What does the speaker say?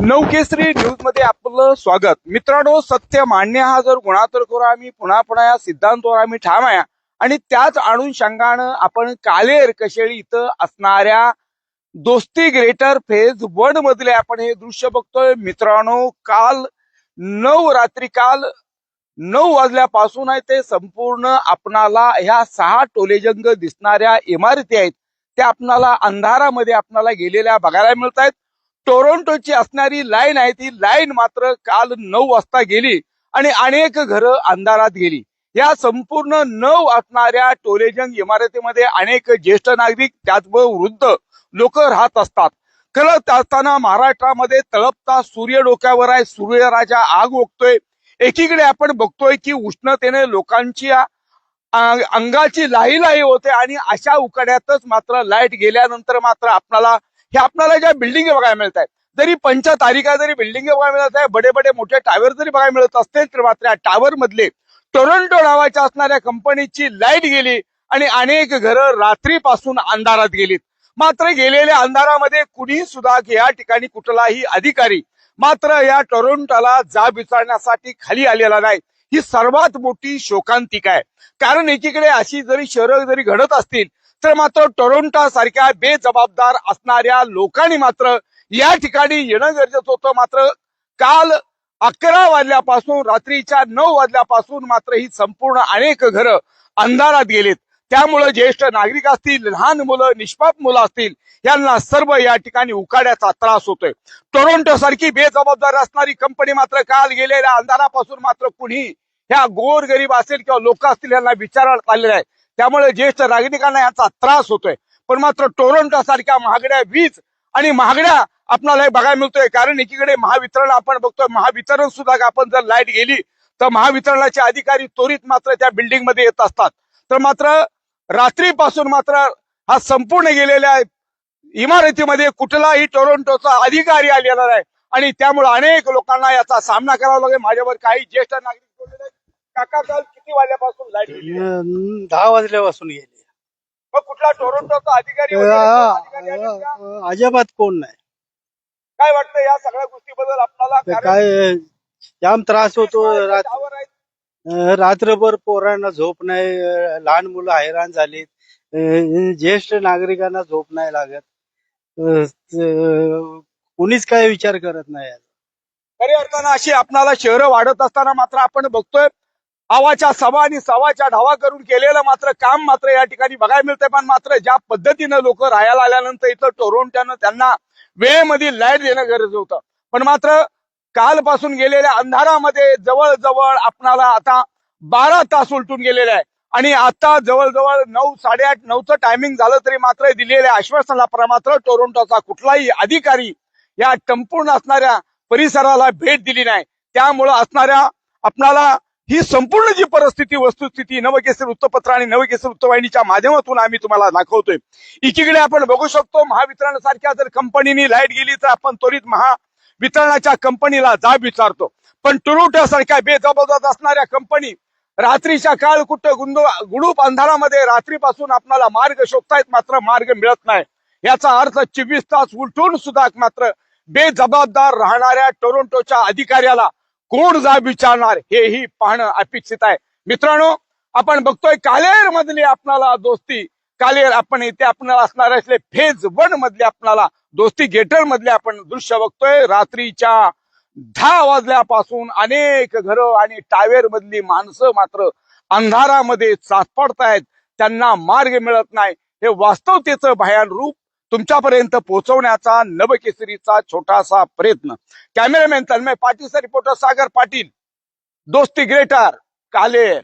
नवकेसरी news मध्ये आपलं स्वागत. मित्रांनो, सत्य मान्य हा जर गुन्हा तर करू आम्ही पुन्हा पुन्हा या सिद्धांतावर आम्ही ठाम आहे आणि त्याच अनुषंगानं आपण कालेर कशेळी इथं असणाऱ्या दोस्ती ग्रेटर फेज 1 मधले आपण हे दृश्य बघतोय. मित्रांनो, काल 9 वाजल्यापासून आहे ते संपूर्ण आपणाला ह्या 6 टोलेजंग दिसणाऱ्या इमारती आहेत त्या आपणाला अंधारामध्ये आपणाला गेलेल्या बघायला मिळत आहेत. टोरंटोची असणारी लाईन आहे ती लाईन मात्र काल 9 वाजता गेली आणि अनेक घरं अंधारात गेली. या संपूर्ण 9 असणाऱ्या टोलेजंग इमारतीमध्ये अनेक ज्येष्ठ नागरिक त्याचबरोबर वृद्ध लोक राहत असतात. खरं असताना महाराष्ट्रामध्ये तळपता सूर्य डोक्यावर आहे, सूर्यराजा आग ओकतोय. एकीकडे आपण बघतोय की उष्णतेने लोकांची अंगाची लाही होते आणि अशा उकाड्यातच मात्र लाईट गेल्यानंतर मात्र आपल्याला ज्या बिल्डिंग बघायला मिळत आहेत, जरी 5 तारिका जरी बिल्डिंग बघायला मिळत आहे, बडे मोठे टावर जरी बघायला मिळत असतील तर मात्र टावर मधले टोरंटो नावाच्या असणाऱ्या कंपनीची लाईट गेली आणि अनेक घरं रात्रीपासून अंधारात गेलीत. मात्र गेलेल्या अंधारामध्ये कुणी सुद्धा या ठिकाणी कुठलाही अधिकारी मात्र या टोरंटोला जाब विचारण्यासाठी खाली आलेला नाही. ही सर्वात मोठी शोकांतिका आहे. कारण एकीकडे अशी जरी शहरं जरी घडत असतील तर मात्र टोरंटो सारख्या बेजबाबदार असणाऱ्या लोकांनी मात्र या ठिकाणी येणं गरजेचं होतं. मात्र काल 11 वाजल्यापासून रात्रीच्या 9 वाजल्यापासून मात्र ही संपूर्ण अनेक घरं अंधारात गेलीत. त्यामुळे ज्येष्ठ नागरिक असतील, लहान मुलं, निष्पाप मुलं असतील, यांना सर्व या ठिकाणी उकाड्याचा त्रास होतोय. टोरंटो सारखी बेजबाबदार असणारी कंपनी मात्र काल गेलेल्या अंधारापासून मात्र कुणी ह्या गोरगरीब असेल किंवा लोक असतील यांना विचारण्यात आलेलं आहे. त्यामुळे ज्येष्ठ नागरिकांना याचा त्रास होतोय. पण मात्र टोरंटो सारख्या महागड्या वीज आणि महागड्या आपल्याला बघायला मिळतोय. कारण एकीकडे महावितरण आपण बघतोय, महावितरण सुद्धा आपण जर लाईट गेली तर महावितरणाचे अधिकारी त्वरित मात्र त्या बिल्डिंग मध्ये येत असतात. तर मात्र रात्रीपासून मात्र हा संपूर्ण गेलेल्या इमारतीमध्ये कुठलाही टोरंटोचा अधिकारी आलेला नाही आणि त्यामुळे अनेक लोकांना याचा सामना करावा लागेल. माझ्यावर काही ज्येष्ठ नागरिक बोललेले आहेत. काका, काल किती वाजल्यापासून लाईट गेली? 10 वाजल्यापासून गेले. मग कुठला टोरंटोचा अधिकारी अजिबात कोण नाही. काय वाटतं या सगळ्या गोष्टीबद्दल आपल्याला? ते काय जाम त्रास होतो. रात्रभर पोरांना झोप नाही, लहान मुलं हैराण झालीत, ज्येष्ठ नागरिकांना झोप नाही लागत. कुणीच काय विचार करत नाही. खऱ्या अर्थानं अशी आपल्याला शहरं वाढत असताना मात्र आपण बघतोय आवाच्या सभा आणि सवाच्या ढावा करून केलेलं मात्र काम मात्र या ठिकाणी बघायला मिळतंय. पण मात्र ज्या पद्धतीनं लोक राहायला आल्यानंतर इथं टोरंटोनं त्यांना वेळेमध्ये लाईट देणं गरजेचं होतं. पण मात्र कालपासून गेलेल्या अंधारामध्ये जवळजवळ आपणाला आता 12 तास उलटून गेलेले आहे आणि आता जवळजवळ 9, 8:30, 9चं टायमिंग झालं तरी मात्र दिलेल्या आश्वासनाला मात्र टोरंटोचा कुठलाही अधिकारी या संपूर्ण असणाऱ्या परिसराला भेट दिली नाही. त्यामुळं असणाऱ्या आपणाला ही संपूर्ण जी परिस्थिती वस्तुस्थिती नवकेसरी वृत्तपत्र आणि नवकेसरी वृत्तवाहिनीच्या माध्यमातून आम्ही तुम्हाला दाखवतोय. एकीकडे आपण बघू शकतो महावितरण सारख्या जर कंपनीनी लाईट गेली तर आपण त्वरित महावितरणाच्या कंपनीला जाब विचारतो. पण टोरंटो सारख्या बेजबाबदार असणाऱ्या कंपनी रात्रीच्या काळ कुठं गुडूप अंधारामध्ये रात्रीपासून आपल्याला मार्ग शोधतायत, मात्र मार्ग मिळत नाही. याचा अर्थ 24 तास उलटून सुद्धा मात्र बेजबाबदार राहणाऱ्या टोरंटोच्या अधिकाऱ्याला कोण जाब विचारणार हेही पाहणं अपेक्षित आहे. मित्रांनो, आपण बघतोय कालेर मधली आपणाला दोस्ती कालेर आपण इथे आपल्याला असणार असले फेज 1 मधले आपल्याला दोस्ती गेटर मधले आपण दृश्य बघतोय. रात्रीच्या 10 वाजल्यापासून अनेक घरं आणि टायर मधली माणसं मात्र अंधारामध्ये चाचपडतायत, त्यांना मार्ग मिळत नाही. हे वास्तवतेचं भयान रूप तुमच्यापर्यंत पोहोचवण्याचा नवकेसरीचा छोटासा प्रयत्न. कॅमेरामॅन तन्मय पाटील, रिपोर्टर सागर पाटील, दोस्ती ग्रेटर, कालेर.